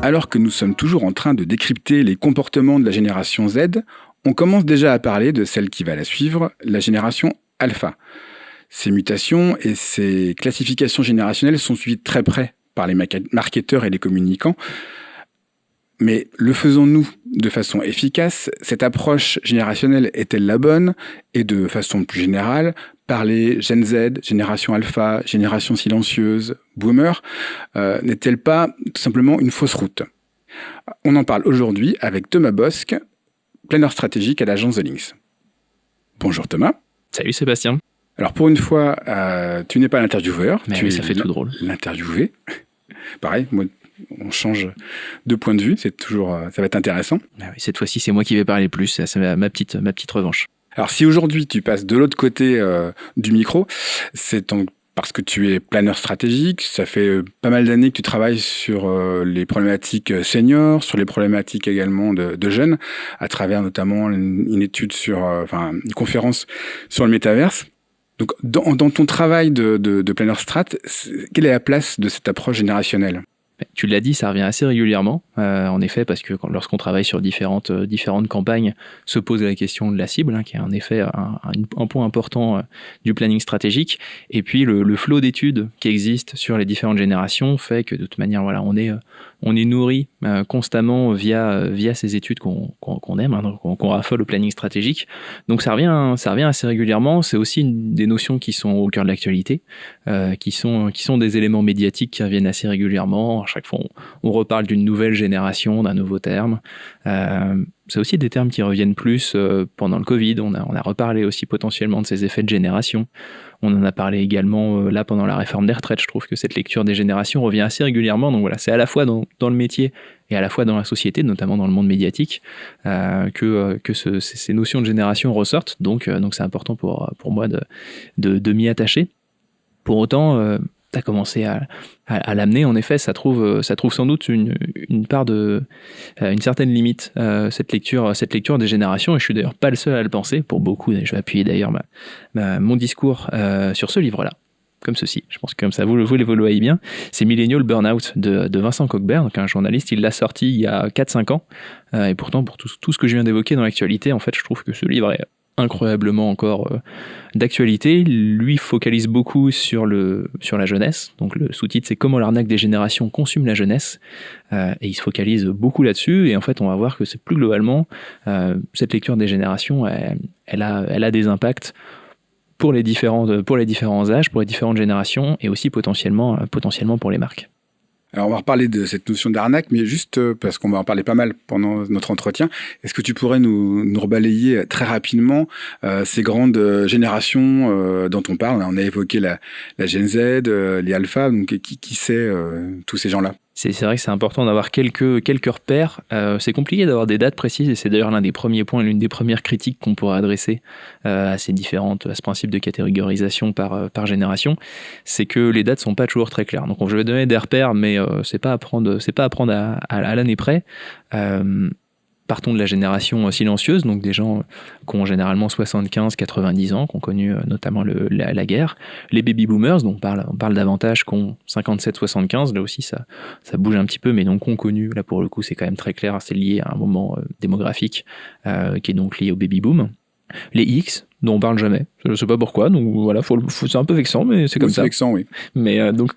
Alors que nous sommes toujours en train de décrypter les comportements de la génération Z, on commence déjà à parler de celle qui va la suivre, la génération Alpha. Ces mutations et ces classifications générationnelles sont suivies de très près par les marketeurs et les communicants. Mais le faisons-nous de façon efficace? Cette approche générationnelle est-elle la bonne? Et de façon plus générale, parler Gen Z, génération alpha, génération silencieuse, boomer, n'est-elle pas tout simplement une fausse route? On en parle aujourd'hui avec Thomas Bosc, planeur stratégique à l'agence The Links. Bonjour Thomas. Salut Sébastien. Alors pour une fois, tu n'es pas l'intervieweur, mais tu oui, es ça fait tout drôle. L'interviewé. Pareil, moi, on change de point de vue, c'est toujours, ça va être intéressant. Ah oui, cette fois-ci, c'est moi qui vais parler plus, c'est ma petite revanche. Alors si aujourd'hui tu passes de l'autre côté du micro, c'est parce que tu es planeur stratégique, ça fait pas mal d'années que tu travailles sur les problématiques seniors, sur les problématiques également de jeunes, à travers notamment une étude une conférence sur le métaverse. Donc dans ton travail de planeur strat, quelle est la place de cette approche générationnelle ? Tu l'as dit, ça revient assez régulièrement, en effet, parce que lorsqu'on travaille sur différentes campagnes, se pose la question de la cible, qui est en effet un point important du planning stratégique. Et puis le flot d'études qui existe sur les différentes générations fait que de toute manière, voilà, on est nourri constamment via ces études qu'on aime, qu'on raffole au planning stratégique. Donc ça revient assez régulièrement. C'est aussi des notions qui sont au cœur de l'actualité, qui sont des éléments médiatiques qui reviennent assez régulièrement. À chaque fois, on reparle d'une nouvelle génération, d'un nouveau terme. C'est aussi des termes qui reviennent plus pendant le Covid. On a reparlé aussi potentiellement de ces effets de génération. On en a parlé également là pendant la réforme des retraites. Je trouve que cette lecture des générations revient assez régulièrement. Donc voilà, c'est à la fois dans le métier et à la fois dans la société, notamment dans le monde médiatique, que ces notions de génération ressortent. Donc c'est important pour moi de m'y attacher. Pour autant, tu as commencé à l'amener. En effet, ça trouve sans doute une part de une certaine limite, cette lecture des générations, et je suis d'ailleurs pas le seul à le penser. Pour beaucoup, je vais appuyer d'ailleurs mon discours sur ce livre-là, comme ceci. Je pense que comme ça, vous le voyez bien. C'est Millennial Burnout de Vincent Cockburn, donc un journaliste. Il l'a sorti il y a 4-5 ans, et pourtant, pour tout ce que je viens d'évoquer dans l'actualité, en fait, je trouve que ce livre est incroyablement encore d'actualité. Lui focalise beaucoup sur la jeunesse. Donc le sous-titre, c'est Comment l'arnaque des générations consume la jeunesse. Et il se focalise beaucoup là-dessus. Et en fait, on va voir que c'est plus globalement cette lecture des générations, elle a des impacts pour les différents âges, pour les différentes générations, et aussi potentiellement pour les marques. Alors on va reparler de cette notion d'arnaque, mais juste parce qu'on va en parler pas mal pendant notre entretien, est-ce que tu pourrais nous rebalayer très rapidement ces grandes générations dont on parle? On a évoqué la Gen Z, les Alpha, donc qui c'est tous ces gens-là? C'est vrai que c'est important d'avoir quelques repères. C'est compliqué d'avoir des dates précises, et c'est d'ailleurs l'un des premiers points, l'une des premières critiques qu'on pourrait adresser à ce principe de catégorisation par génération, c'est que les dates sont pas toujours très claires. Donc je vais donner des repères, mais c'est pas à prendre à l'année près. Partons de la génération silencieuse, donc des gens qui ont généralement 75-90 ans, qui ont connu notamment la guerre. Les baby boomers, dont on parle davantage, qui ont 57-75, là aussi ça bouge un petit peu, mais donc qui ont connu, là pour le coup c'est quand même très clair, c'est lié à un moment démographique qui est donc lié au baby boom. Les X, dont on parle jamais, je ne sais pas pourquoi, donc voilà, c'est un peu vexant, mais c'est comme ça. C'est vexant, oui. Mais donc,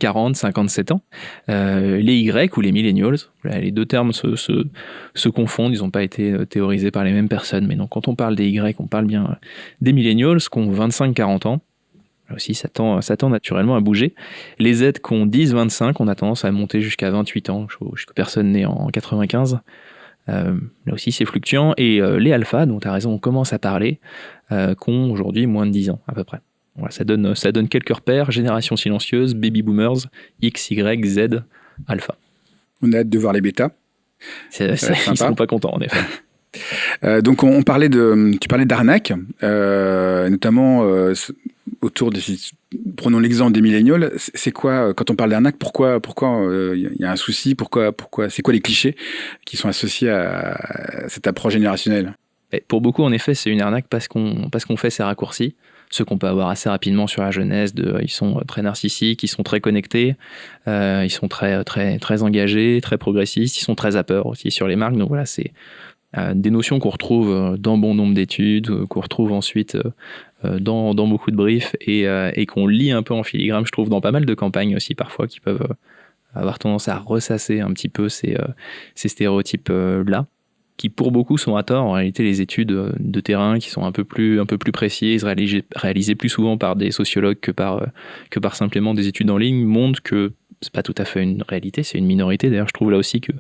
40, 57 ans. Les Y ou les millennials, les deux termes se confondent, ils n'ont pas été théorisés par les mêmes personnes, mais donc quand on parle des Y, on parle bien des millennials qui ont 25-40 ans. Là aussi, ça tend naturellement à bouger. Les Z qui ont 10-25, on a tendance à monter jusqu'à 28 ans, jusqu'à personne née en 95. Là aussi c'est fluctuant, et les alphas dont tu as raison, on commence à parler, qui ont aujourd'hui moins de 10 ans à peu près. Voilà, ça donne quelques repères: génération silencieuse, baby boomers, X, Y, Z, alpha. On a hâte de voir les bêtas. Ils seront pas contents en effet. Donc tu parlais d'arnaque, notamment autour de, prenons l'exemple des millennials. C'est quoi, quand on parle d'arnaque, pourquoi y a un souci, pourquoi c'est quoi les clichés qui sont associés à cette approche générationnelle? Et pour beaucoup, en effet, c'est une arnaque parce qu'on fait ces raccourcis. ceux qu'on peut avoir assez rapidement sur la jeunesse, ils sont très narcissiques, ils sont très connectés, ils sont très, très, très engagés, très progressistes, ils sont très à peur aussi sur les marques. Donc voilà, c'est des notions qu'on retrouve dans bon nombre d'études, qu'on retrouve ensuite dans beaucoup de briefs et qu'on lit un peu en filigrane, je trouve, dans pas mal de campagnes aussi parfois qui peuvent avoir tendance à ressasser un petit peu ces stéréotypes-là, qui pour beaucoup sont à tort. En réalité, les études de terrain qui sont un peu plus précises, réalisées plus souvent par des sociologues que par simplement des études en ligne, montrent que c'est pas tout à fait une réalité, c'est une minorité. D'ailleurs, je trouve là aussi que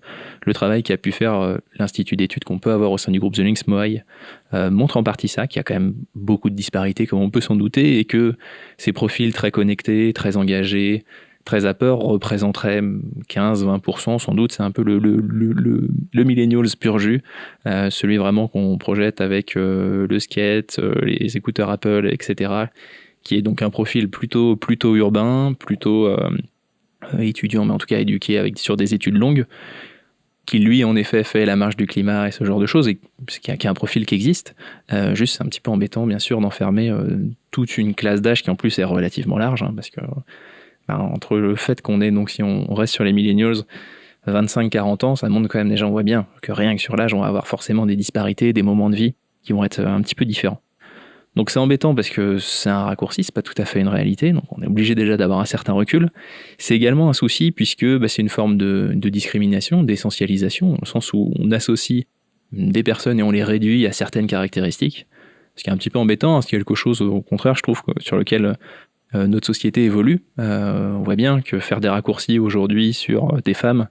le travail qu'a pu faire l'Institut d'études qu'on peut avoir au sein du groupe The Links Moai montre en partie ça, qu'il y a quand même beaucoup de disparités comme on peut s'en douter, et que ces profils très connectés, très engagés, très à peur représenteraient 15-20%, sans doute. C'est un peu le millennials pur jus, celui vraiment qu'on projette avec le skate, les écouteurs Apple, etc., qui est donc un profil plutôt urbain, plutôt étudiant, mais en tout cas éduqué sur des études longues, qui lui en effet fait la marche du climat et ce genre de choses, et qui a un profil qui existe. Juste c'est un petit peu embêtant bien sûr d'enfermer toute une classe d'âge qui en plus est relativement large, parce que entre le fait qu'on est, donc si on reste sur les millennials, 25-40 ans, ça montre quand même déjà, on voit bien que rien que sur l'âge, on va avoir forcément des disparités, des moments de vie qui vont être un petit peu différents. Donc c'est embêtant parce que c'est un raccourci, c'est pas tout à fait une réalité, donc on est obligé déjà d'avoir un certain recul. C'est également un souci puisque c'est une forme de discrimination, d'essentialisation, dans le sens où on associe des personnes et on les réduit à certaines caractéristiques, ce qui est un petit peu embêtant, c'est quelque chose au contraire, je trouve, sur lequel notre société évolue. On voit bien que faire des raccourcis aujourd'hui sur des femmes,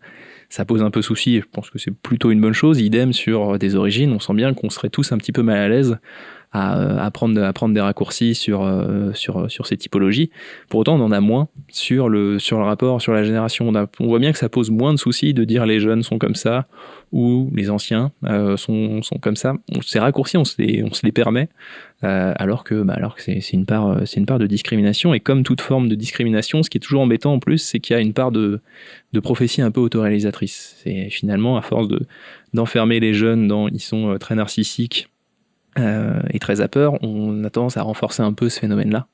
ça pose un peu souci, et je pense que c'est plutôt une bonne chose. Idem sur des origines, on sent bien qu'on serait tous un petit peu mal à l'aise à prendre des raccourcis sur ces typologies. Pour autant, on en a moins sur le rapport, sur la génération. On voit bien que ça pose moins de soucis de dire les jeunes sont comme ça ou les anciens sont comme ça. Ces raccourcis, on se les permet, alors que c'est une part de discrimination. Et comme toute forme de discrimination, ce qui est toujours embêtant en plus, c'est qu'il y a une part de prophétie un peu autoréalisatrice. C'est finalement, à force d'enfermer les jeunes dans ils sont très narcissiques et très à peur, on a tendance à renforcer un peu ce phénomène-là.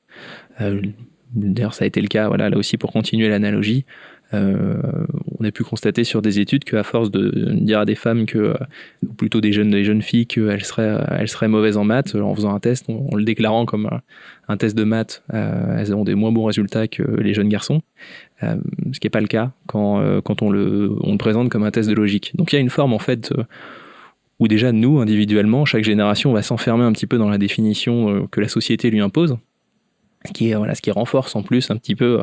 D'ailleurs, ça a été le cas, là aussi pour continuer l'analogie. On a pu constater sur des études qu'à force de dire à des femmes ou plutôt des jeunes filles qu'elles seraient mauvaises en maths, en faisant un test, en le déclarant comme un test de maths, elles ont des moins bons résultats que les jeunes garçons. Ce qui n'est pas le cas quand on le présente comme un test de logique. Donc il y a une forme en fait où déjà nous, individuellement, chaque génération va s'enfermer un petit peu dans la définition que la société lui impose, ce qui renforce en plus un petit peu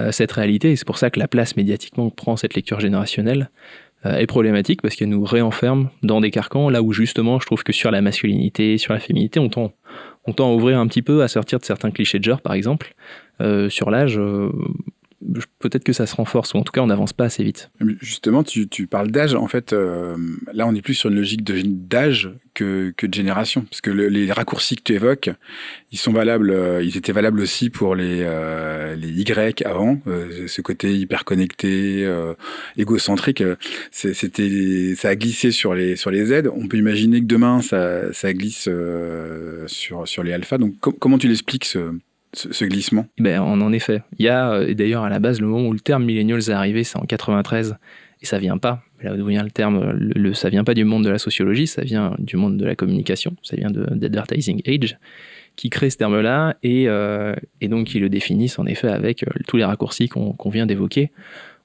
cette réalité. Et c'est pour ça que la place médiatiquement que prend cette lecture générationnelle est problématique, parce qu'elle nous réenferme dans des carcans, là où justement je trouve que sur la masculinité, sur la féminité, on tend à ouvrir un petit peu, à sortir de certains clichés de genre par exemple. Sur l'âge, peut-être que ça se renforce, ou en tout cas on n'avance pas assez vite. Justement, tu parles d'âge, en fait, là on est plus sur une logique d'âge que de génération, parce que les raccourcis que tu évoques, ils étaient valables aussi pour les Y avant, ce côté hyper connecté, égocentrique, ça a glissé sur les Z. On peut imaginer que demain ça glisse sur les alphas. Donc comment tu l'expliques ce glissement? En effet. Il y a, et d'ailleurs à la base, le moment où le terme millennials est arrivé, c'est en 93, et ça vient pas. Là où vient le terme, ça vient pas du monde de la sociologie, ça vient du monde de la communication, ça vient d'Advertising Age, qui crée ce terme-là, et donc qui le définissent en effet avec tous les raccourcis qu'on vient d'évoquer.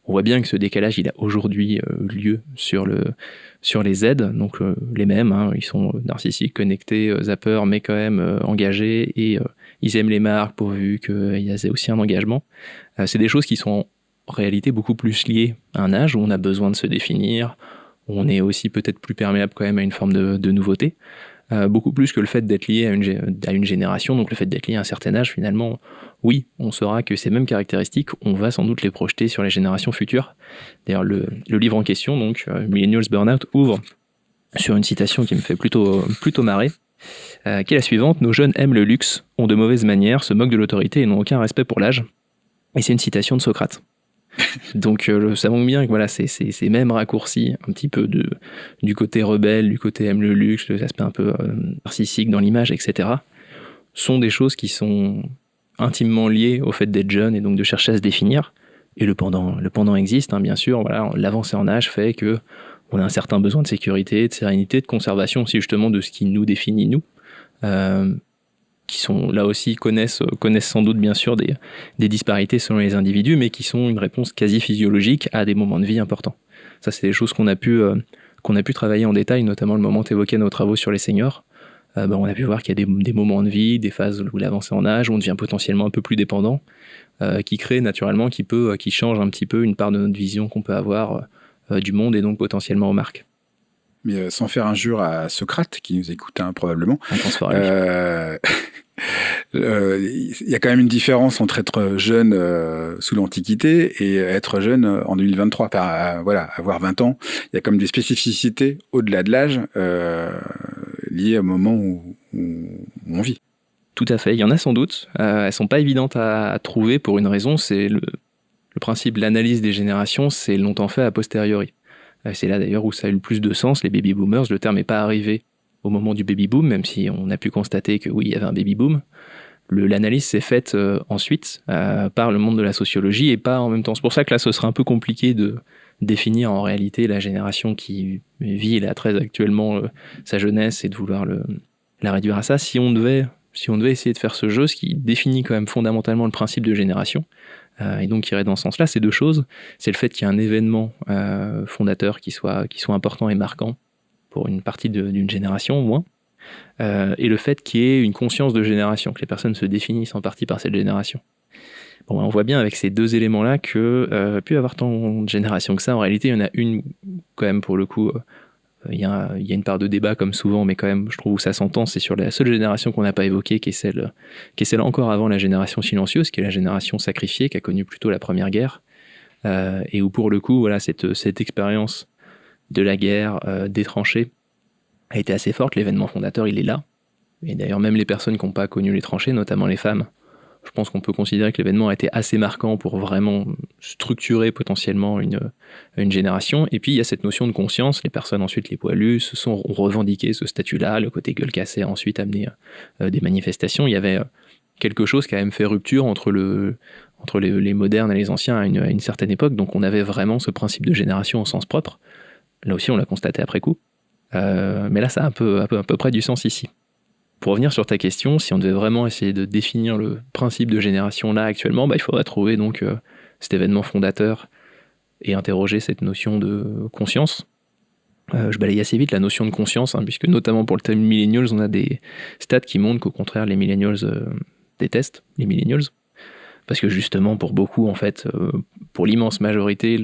On voit bien que ce décalage, il a aujourd'hui lieu sur les Z, donc les mêmes, ils sont narcissiques, connectés, zappeurs, mais quand même engagés, et ils aiment les marques pourvu qu'il y ait aussi un engagement. C'est des choses qui sont en réalité beaucoup plus liées à un âge où on a besoin de se définir, où on est aussi peut-être plus perméable quand même à une forme de nouveauté, beaucoup plus que le fait d'être lié à une génération, donc le fait d'être lié à un certain âge finalement. Oui, on saura que ces mêmes caractéristiques, on va sans doute les projeter sur les générations futures. D'ailleurs, le livre en question, donc Millennials Burnout, ouvre sur une citation qui me fait plutôt marrer, qui est la suivante: « Nos jeunes aiment le luxe, ont de mauvaises manières, se moquent de l'autorité et n'ont aucun respect pour l'âge. » Et c'est une citation de Socrate. Donc ça montre bien que ces mêmes raccourcis, un petit peu du côté rebelle, du côté aime le luxe, de l'aspect un peu narcissique dans l'image, etc., sont des choses qui sont intimement liées au fait d'être jeune et donc de chercher à se définir. Et le pendant existe, hein, bien sûr. Voilà, l'avancée en âge fait que on a un certain besoin de sécurité, de sérénité, de conservation aussi justement de ce qui nous définit nous, qui sont là aussi connaissent sans doute bien sûr des disparités selon les individus, mais qui sont une réponse quasi physiologique à des moments de vie importants. Ça, c'est des choses qu'on a pu travailler en détail, notamment le moment évoqué nos travaux sur les seniors. On a pu voir qu'il y a des moments de vie, des phases où l'avancée en âge, où on devient potentiellement un peu plus dépendant, qui crée naturellement, qui change un petit peu une part de notre vision qu'on peut avoir du monde et donc potentiellement aux marques. Mais sans faire injure à Socrate, qui nous écoute probablement, il y a quand même une différence entre être jeune sous l'Antiquité et être jeune en 2023. Avoir 20 ans, il y a comme des spécificités au-delà de l'âge liées au moment où on vit. Tout à fait, il y en a sans doute. Elles sont pas évidentes à trouver pour une raison, c'est le principe de l'analyse des générations, c'est longtemps fait a posteriori. C'est là d'ailleurs où ça a eu le plus de sens, les baby boomers. Le terme n'est pas arrivé au moment du baby boom, même si on a pu constater que oui, il y avait un baby boom. L'analyse s'est faite ensuite par le monde de la sociologie et pas en même temps. C'est pour ça que là, ce serait un peu compliqué de définir en réalité la génération qui vit là très actuellement sa jeunesse et de vouloir la réduire à ça. Si on devait essayer de faire ce jeu, ce qui définit quand même fondamentalement le principe de génération, et donc qui irait dans ce sens-là, c'est deux choses. C'est le fait qu'il y ait un événement fondateur qui soit important et marquant pour une partie d'une génération au moins, et le fait qu'il y ait une conscience de génération, que les personnes se définissent en partie par cette génération. Bon, on voit bien avec ces deux éléments-là que plus avoir tant de générations que ça, en réalité, il y en a une quand même pour le coup. Il y a une part de débat comme souvent, mais quand même, je trouve où ça s'entend, c'est sur la seule génération qu'on n'a pas évoquée, qui est celle encore avant la génération silencieuse, qui est la génération sacrifiée, qui a connu plutôt la Première Guerre, et où pour le coup, voilà, cette expérience de la guerre, des tranchées, a été assez forte. L'événement fondateur, il est là. Et d'ailleurs, même les personnes qui n'ont pas connu les tranchées, notamment les femmes, je pense qu'on peut considérer que l'événement a été assez marquant pour vraiment structurer potentiellement une génération. Et puis, il y a cette notion de conscience. Les personnes, ensuite, les poilus, ont revendiqué ce statut-là. Le côté gueule cassée a ensuite amené des manifestations. Il y avait quelque chose qui a même fait rupture entre les modernes et les anciens à une certaine époque. Donc, on avait vraiment ce principe de génération au sens propre. Là aussi, on l'a constaté après coup. Mais là, ça a à peu près du sens ici. Pour revenir sur ta question, si on devait vraiment essayer de définir le principe de génération là actuellement, il faudrait trouver donc cet événement fondateur et interroger cette notion de conscience. Je balaye assez vite la notion de conscience, puisque notamment pour le thème millennials, on a des stats qui montrent qu'au contraire, les millennials détestent les millennials. Parce que justement, pour beaucoup, en fait, pour l'immense majorité,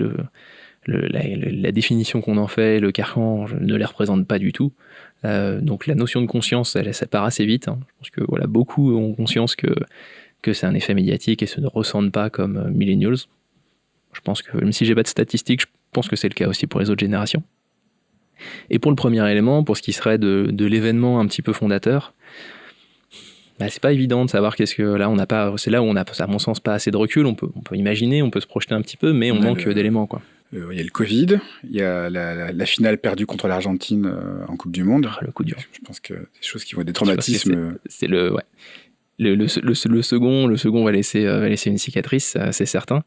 la définition qu'on en fait, le carcan ne les représente pas du tout. Donc la notion de conscience, ça part assez vite. Je pense que voilà, beaucoup ont conscience que c'est un effet médiatique et se ne ressentent pas comme millennials. Je pense que même si j'ai pas de statistiques, je pense que c'est le cas aussi pour les autres générations. Et pour le premier élément, pour ce qui serait de l'événement un petit peu fondateur, c'est pas évident de savoir qu'est-ce que là on n'a pas. C'est là où on a, à mon sens, pas assez de recul. On peut imaginer, on peut se projeter un petit peu, mais on manque d'éléments, quoi. Il y a le Covid, il y a la finale perdue contre l'Argentine en Coupe du Monde. Le coup dur. Je pense que c'est des choses qui vont être des traumatismes. C'est le second va laisser une cicatrice, c'est certain.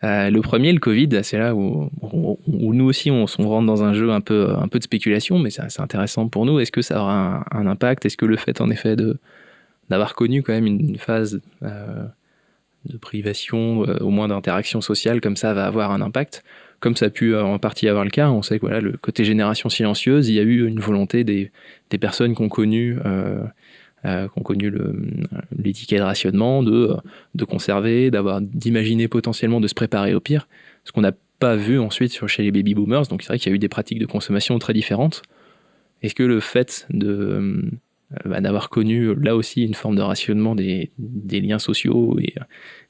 Le premier, le Covid, c'est là où nous aussi on rentre dans un jeu un peu de spéculation, mais c'est intéressant pour nous. Est-ce que ça aura un impact ? Est-ce que le fait en effet d'avoir connu quand même une phase de privation, au moins d'interaction sociale comme ça, va avoir un impact ? Comme ça a pu en partie avoir le cas, on sait que voilà, le côté génération silencieuse, il y a eu une volonté des personnes qui ont connu les tickets de rationnement, de conserver, d'imaginer potentiellement de se préparer au pire, ce qu'on n'a pas vu ensuite chez les baby boomers. Donc c'est vrai qu'il y a eu des pratiques de consommation très différentes. Est-ce que le fait d'avoir connu là aussi une forme de rationnement des liens sociaux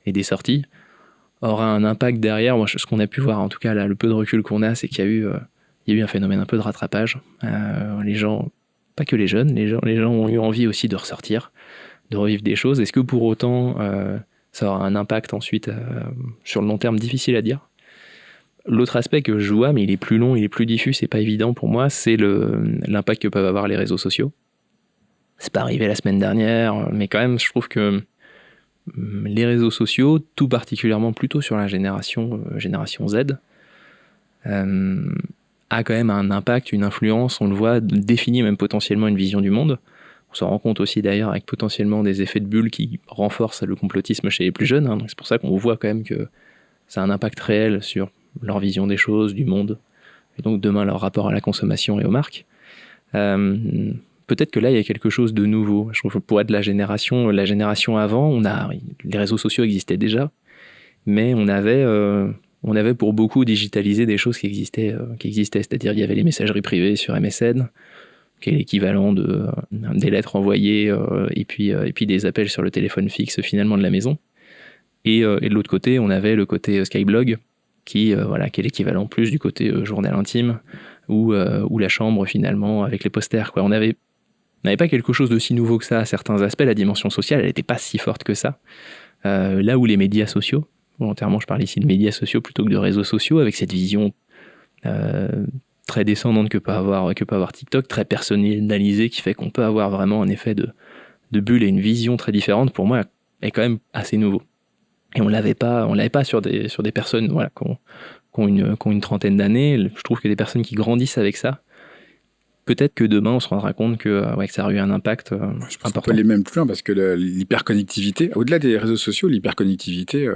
et des sorties aura un impact derrière? Moi, ce qu'on a pu voir, en tout cas là, le peu de recul qu'on a, c'est qu'il y a eu un phénomène un peu de rattrapage. Les gens, pas que les jeunes, les gens ont eu envie aussi de ressortir, de revivre des choses. Est-ce que pour autant ça aura un impact ensuite sur le long terme? Difficile à dire. L'autre aspect que je vois, mais il est plus long, il est plus diffus, c'est pas évident pour moi, c'est l'impact que peuvent avoir les réseaux sociaux. C'est pas arrivé la semaine dernière, mais quand même, je trouve que les réseaux sociaux, tout particulièrement plutôt sur la génération Z, a quand même un impact, une influence, on le voit, définit même potentiellement une vision du monde. On s'en rend compte aussi d'ailleurs avec potentiellement des effets de bulle qui renforcent le complotisme chez les plus jeunes. Donc c'est pour ça qu'on voit quand même que ça a un impact réel sur leur vision des choses, du monde, et donc demain leur rapport à la consommation et aux marques. Peut-être que là il y a quelque chose de nouveau. Je trouve que pour être la génération avant, les réseaux sociaux existaient déjà, mais on avait pour beaucoup digitalisé des choses qui existaient. C'est-à-dire il y avait les messageries privées sur MSN, qui est l'équivalent des lettres envoyées et puis des appels sur le téléphone fixe finalement de la maison. Et de l'autre côté, on avait le côté Skyblog, qui est l'équivalent plus du côté journal intime, ou la chambre finalement avec les posters. On n'avait pas quelque chose de si nouveau que ça à certains aspects. La dimension sociale, elle n'était pas si forte que ça. Là où les médias sociaux, volontairement je parle ici de médias sociaux plutôt que de réseaux sociaux, avec cette vision très descendante que peut avoir TikTok, très personnalisée, qui fait qu'on peut avoir vraiment un effet de bulle et une vision très différente, pour moi, est quand même assez nouveau. Et on l'avait pas sur des personnes qui ont une trentaine d'années. Je trouve que des personnes qui grandissent avec ça, peut-être que demain on se rendra compte que ça a eu un impact Je pense important. qu'on peut aller même plus loin parce que l'hyperconnectivité, au-delà des réseaux sociaux, l'hyperconnectivité,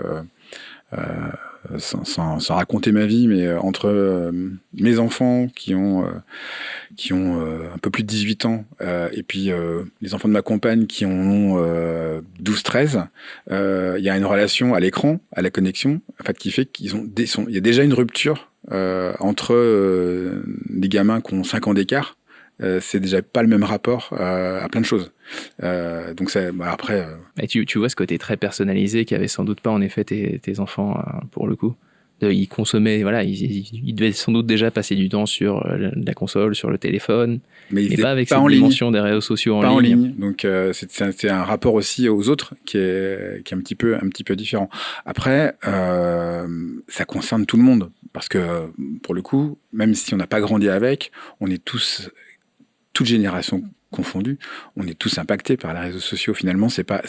sans raconter ma vie, mais entre mes enfants qui ont un peu plus de 18 ans et puis les enfants de ma compagne qui en ont 12-13, il y a une relation à l'écran, à la connexion, en fait, qui fait il y a déjà une rupture entre des gamins qui ont 5 ans d'écart. C'est déjà pas le même rapport à plein de choses. Donc après. Et tu vois ce côté très personnalisé qu'avaient sans doute pas en effet tes enfants pour le coup. Ils consommaient, ils devaient sans doute déjà passer du temps sur la console, sur le téléphone, mais pas avec cette dimension des réseaux sociaux en ligne. Donc c'est un rapport aussi aux autres qui est un petit peu différent. Après, ça concerne tout le monde parce que pour le coup, même si on n'a pas grandi avec, on est tous, toute génération confondue, on est tous impactés par les réseaux sociaux. Finalement, c'est pas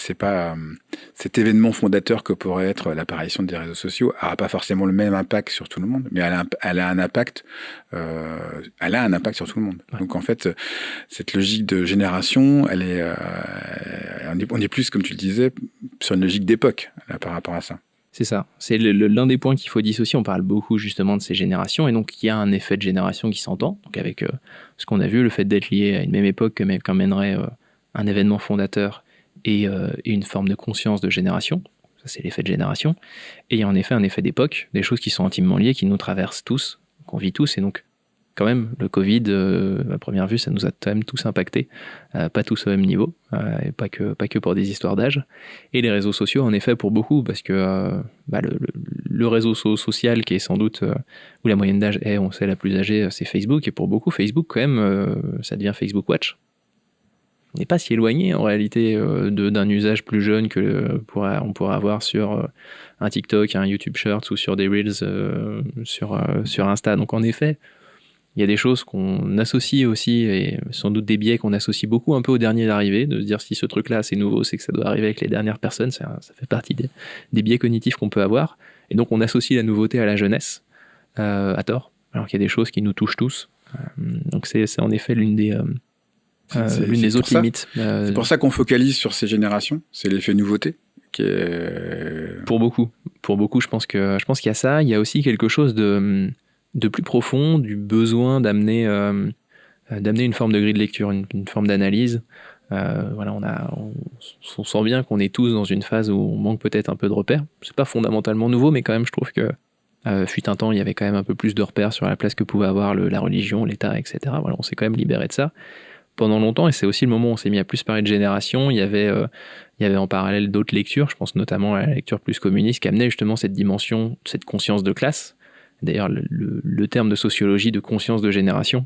cet événement fondateur que pourrait être l'apparition des réseaux sociaux n'aura pas forcément le même impact sur tout le monde, mais elle a un impact sur tout le monde. Ouais. Donc en fait, cette logique de génération, elle est, on est plus, comme tu le disais, sur une logique d'époque là, par rapport à ça. C'est ça. C'est l'un des points qu'il faut dissocier. On parle beaucoup justement de ces générations, et donc il y a un effet de génération qui s'entend. Donc avec ce qu'on a vu, le fait d'être lié à une même époque qu'emmènerait un événement fondateur et une forme de conscience de génération. Ça, c'est l'effet de génération. Et il y a en effet un effet d'époque, des choses qui sont intimement liées, qui nous traversent tous, qu'on vit tous, et donc quand même, le Covid, à première vue, ça nous a quand même tous impactés, pas tous au même niveau, et pas que pour des histoires d'âge. Et les réseaux sociaux, en effet, pour beaucoup, parce que le réseau social qui est sans doute, où la moyenne d'âge est, on sait, la plus âgée, c'est Facebook, et pour beaucoup, Facebook, quand même, ça devient Facebook Watch. On n'est pas si éloigné, en réalité, d'un usage plus jeune que on pourrait avoir sur un TikTok, un YouTube Shorts, ou sur des Reels sur Insta. Donc, en effet, il y a des choses qu'on associe aussi, et sans doute des biais qu'on associe beaucoup un peu au dernier arrivé, de se dire si ce truc-là c'est nouveau, c'est que ça doit arriver avec les dernières personnes, ça fait partie des biais cognitifs qu'on peut avoir, et donc on associe la nouveauté à la jeunesse, à tort, alors qu'il y a des choses qui nous touchent tous. Donc c'est en effet l'une des autres limites. C'est pour ça qu'on focalise sur ces générations, c'est l'effet nouveauté. Pour beaucoup, je pense qu'il y a ça. Il y a aussi quelque chose de plus profond, du besoin d'amener une forme de grille de lecture, une forme d'analyse. On sent bien qu'on est tous dans une phase où on manque peut-être un peu de repères. C'est pas fondamentalement nouveau, mais quand même, je trouve que fut un temps, il y avait quand même un peu plus de repères sur la place que pouvait avoir la religion, l'État, etc. Voilà, on s'est quand même libéré de ça pendant longtemps, et c'est aussi le moment où on s'est mis à plus parler de génération. Il y avait en parallèle d'autres lectures, je pense notamment à la lecture plus communiste, qui amenait justement cette dimension, cette conscience de classe. D'ailleurs, le terme de sociologie de conscience de génération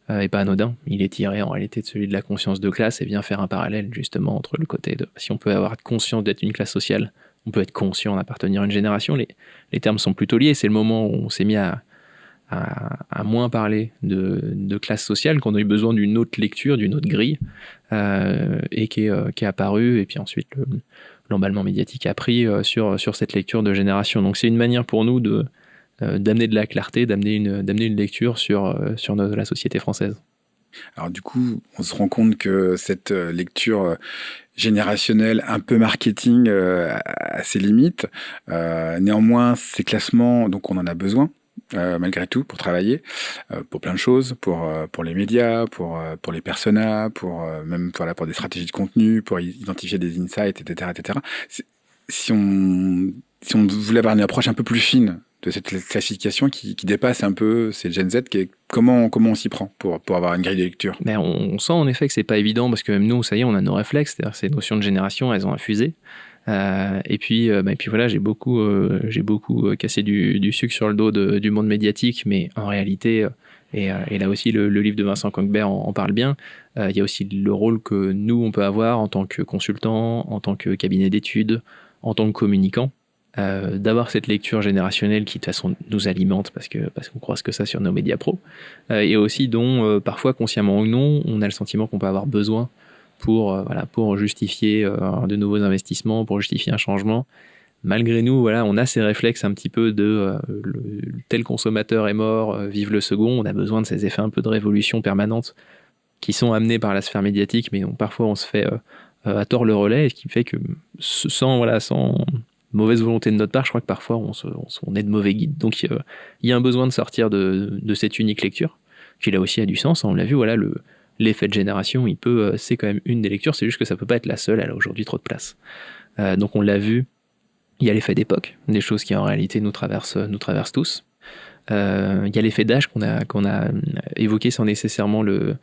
est pas anodin. Il est tiré en réalité de celui de la conscience de classe, et vient faire un parallèle justement entre le côté de si on peut avoir conscience d'être une classe sociale, on peut être conscient d'appartenir à une génération. Les termes sont plutôt liés. C'est le moment où on s'est mis à à moins parler de classe sociale, qu'on a eu besoin d'une autre lecture, d'une autre grille, et qui est apparue, et puis ensuite l'emballement médiatique a pris sur cette lecture de génération. Donc c'est une manière pour nous d'amener de la clarté, d'amener une lecture sur la société française. Alors du coup, on se rend compte que cette lecture générationnelle, un peu marketing, a ses limites. Néanmoins, ces classements, donc on en a besoin. Malgré tout, pour travailler, pour plein de choses, pour les médias, pour les personas, même voilà, pour des stratégies de contenu, pour identifier des insights, etc., etc. Si on voulait avoir une approche un peu plus fine de cette classification qui dépasse un peu ces Gen Z, comment on s'y prend pour avoir une grille de lecture? Mais on sent en effet que c'est pas évident, parce que même nous, ça y est, on a nos réflexes, c'est-à-dire ces notions de génération, elles ont infusé. Et puis voilà, j'ai beaucoup cassé du sucre sur le dos du monde médiatique, mais en réalité, et là aussi le livre de Vincent Conquebert en parle bien, il y a aussi le rôle que nous on peut avoir en tant que consultant, en tant que cabinet d'études, en tant que communicant, d'avoir cette lecture générationnelle qui de toute façon nous alimente parce qu'on croise que ça sur nos médias pro, et aussi dont parfois consciemment ou non on a le sentiment qu'on peut avoir besoin pour justifier de nouveaux investissements, pour justifier un changement. Malgré nous, voilà, on a ces réflexes un petit peu de tel consommateur est mort, vive le second. On a besoin de ces effets un peu de révolution permanente qui sont amenés par la sphère médiatique, mais dont parfois on se fait à tort le relais, et ce qui fait que sans mauvaise volonté de notre part, je crois que parfois on est de mauvais guides. Donc il y a un besoin de sortir de cette unique lecture, qui là aussi a du sens. On l'a vu, voilà, l'effet de génération, c'est quand même une des lectures, c'est juste que ça peut pas être la seule, elle a aujourd'hui trop de place. Donc on l'a vu, il y a l'effet d'époque, des choses qui en réalité nous traversent tous. Il y a l'effet d'âge qu'on a évoqué sans nécessairement le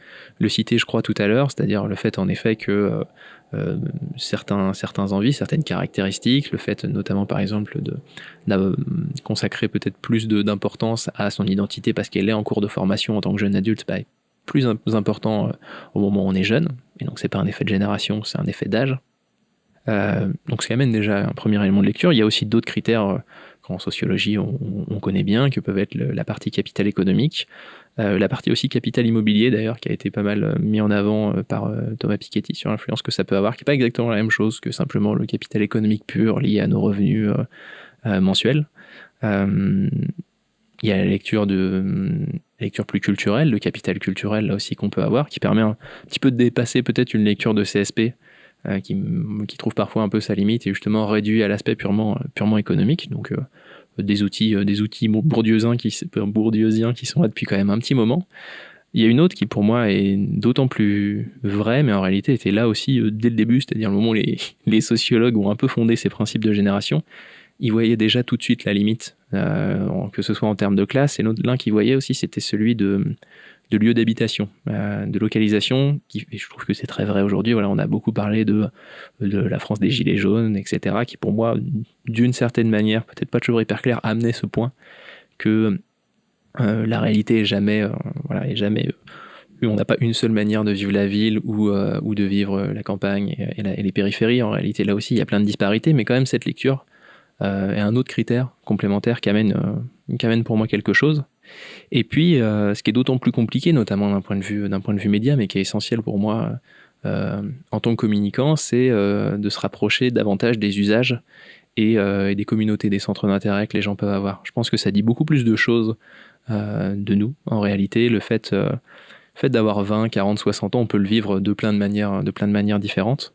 citer, je crois, tout à l'heure, c'est-à-dire le fait en effet que certains envies, certaines caractéristiques, le fait notamment par exemple de consacrer peut-être plus d'importance à son identité parce qu'elle est en cours de formation en tant que jeune adulte, plus important au moment où on est jeune, et donc c'est pas un effet de génération, c'est un effet d'âge. Donc ça amène déjà un premier élément de lecture. Il y a aussi d'autres critères qu'en sociologie on connaît bien, que peuvent être la partie capital économique, la partie aussi capital immobilier d'ailleurs, qui a été pas mal mis en avant par Thomas Piketty sur l'influence que ça peut avoir, qui n'est pas exactement la même chose que simplement le capital économique pur lié à nos revenus mensuels. Il y a la lecture plus culturelle, le capital culturel là aussi qu'on peut avoir, qui permet un petit peu de dépasser peut-être une lecture de CSP qui trouve parfois un peu sa limite et justement réduit à l'aspect purement économique. Donc des outils bourdieusiens qui sont là depuis quand même un petit moment. Il y a une autre qui pour moi est d'autant plus vraie, mais en réalité était là aussi dès le début, c'est-à-dire le moment où les sociologues ont un peu fondé ces principes de génération. Ils voyaient déjà tout de suite la limite, que ce soit en termes de classe, et l'un qu'ils voyaient aussi, c'était celui de lieu d'habitation, de localisation, et je trouve que c'est très vrai aujourd'hui. Voilà, on a beaucoup parlé de la France des Gilets jaunes, etc., qui pour moi, d'une certaine manière, peut-être pas toujours hyper clair, amenait ce point que la réalité est jamais on n'a pas une seule manière de vivre la ville ou de vivre la campagne et les périphéries. En réalité, là aussi, il y a plein de disparités, mais quand même, cette lecture est un autre critère complémentaire qui amène pour moi quelque chose. Et puis, ce qui est d'autant plus compliqué, notamment d'un point de vue média, mais qui est essentiel pour moi en tant que communicant, c'est de se rapprocher davantage des usages et des communautés, des centres d'intérêt que les gens peuvent avoir. Je pense que ça dit beaucoup plus de choses de nous, en réalité. Le fait d'avoir 20, 40, 60 ans, on peut le vivre de plein de manières différentes.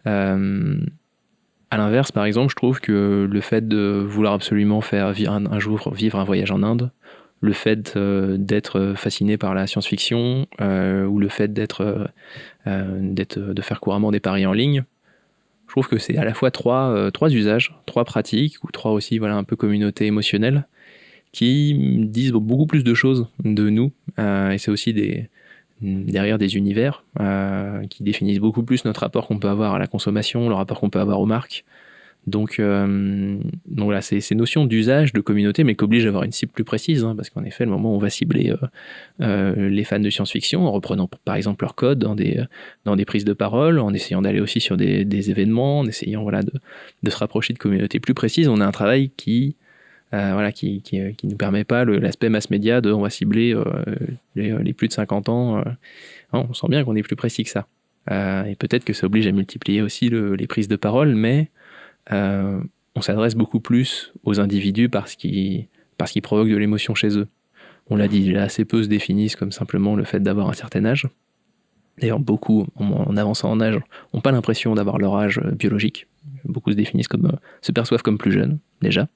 À l'inverse, par exemple, je trouve que le fait de vouloir absolument faire un jour vivre un voyage en Inde, le fait d'être fasciné par la science-fiction, ou le fait de faire couramment des paris en ligne, je trouve que c'est à la fois trois usages, trois pratiques, ou trois aussi un peu communautés émotionnelles, qui disent beaucoup plus de choses de nous, et c'est aussi derrière des univers qui définissent beaucoup plus notre rapport qu'on peut avoir à la consommation, le rapport qu'on peut avoir aux marques. Donc voilà, c'est ces notions d'usage, de communauté, mais qui obligent à avoir une cible plus précise, parce qu'en effet, le moment où on va cibler les fans de science-fiction, en reprenant par exemple leur code dans des prises de parole, en essayant d'aller aussi sur des événements, en essayant de se rapprocher de communautés plus précises, on a un travail qui qui nous permet pas l'aspect mass média de on va cibler les plus de 50 ans. Non, on sent bien qu'on est plus précis que ça. Et peut-être que ça oblige à multiplier aussi les prises de parole, mais on s'adresse beaucoup plus aux individus parce qu'ils provoquent de l'émotion chez eux. On l'a dit, assez peu se définissent comme simplement le fait d'avoir un certain âge. D'ailleurs, beaucoup, en avançant en âge, n'ont pas l'impression d'avoir leur âge biologique. Beaucoup se perçoivent comme plus jeunes, déjà.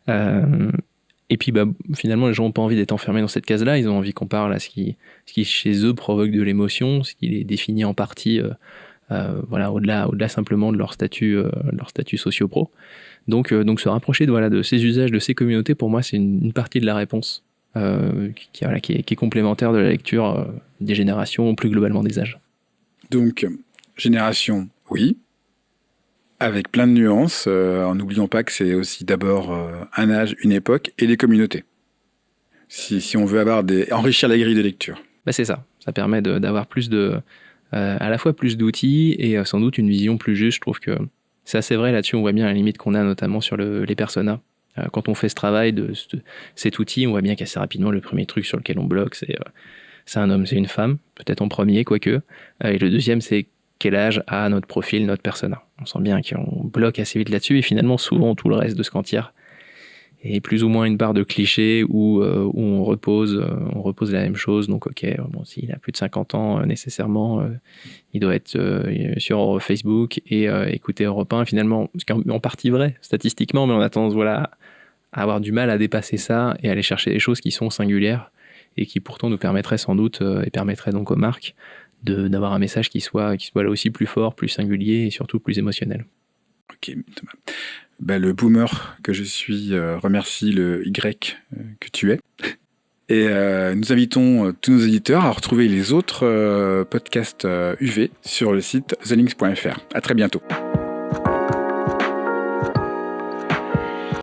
Et puis, finalement, les gens n'ont pas envie d'être enfermés dans cette case-là. Ils ont envie qu'on parle à ce qui chez eux, provoque de l'émotion, ce qui les définit en partie, au-delà simplement de leur statut socio-pro. Donc, se rapprocher de ces usages, de ces communautés, pour moi, c'est une partie de la réponse qui est complémentaire de la lecture des générations, plus globalement des âges. Donc, génération, oui, avec plein de nuances, en n'oubliant pas que c'est aussi d'abord un âge, une époque et des communautés. Si on veut enrichir la grille de lecture. C'est ça. Ça permet d'avoir à la fois plus d'outils et sans doute une vision plus juste. Je trouve que c'est assez vrai là-dessus. On voit bien la limite qu'on a notamment sur les personas. Quand on fait ce travail de cet outil, on voit bien qu'assez rapidement, le premier truc sur lequel on bloque, c'est un homme, c'est une femme, peut-être en premier, quoique. Et le deuxième, c'est quel âge a notre profil, notre persona. On sent bien qu'on bloque assez vite là-dessus, et finalement, souvent, tout le reste de ce qu'en tire est plus ou moins une barre de clichés où on repose la même chose. Donc, s'il a plus de 50 ans, nécessairement, il doit être sur Facebook et écouter Europe 1. Finalement, ce qui est en partie vrai, statistiquement, mais on a tendance, à avoir du mal à dépasser ça et aller chercher des choses qui sont singulières et qui pourtant nous permettraient sans doute, et permettraient donc aux marques d'avoir un message qui soit là aussi plus fort, plus singulier et surtout plus émotionnel. Ok, Thomas. Le boomer que je suis remercie le Y que tu es. Et nous invitons tous nos éditeurs à retrouver les autres podcasts UV sur le site thelinks.fr. À très bientôt.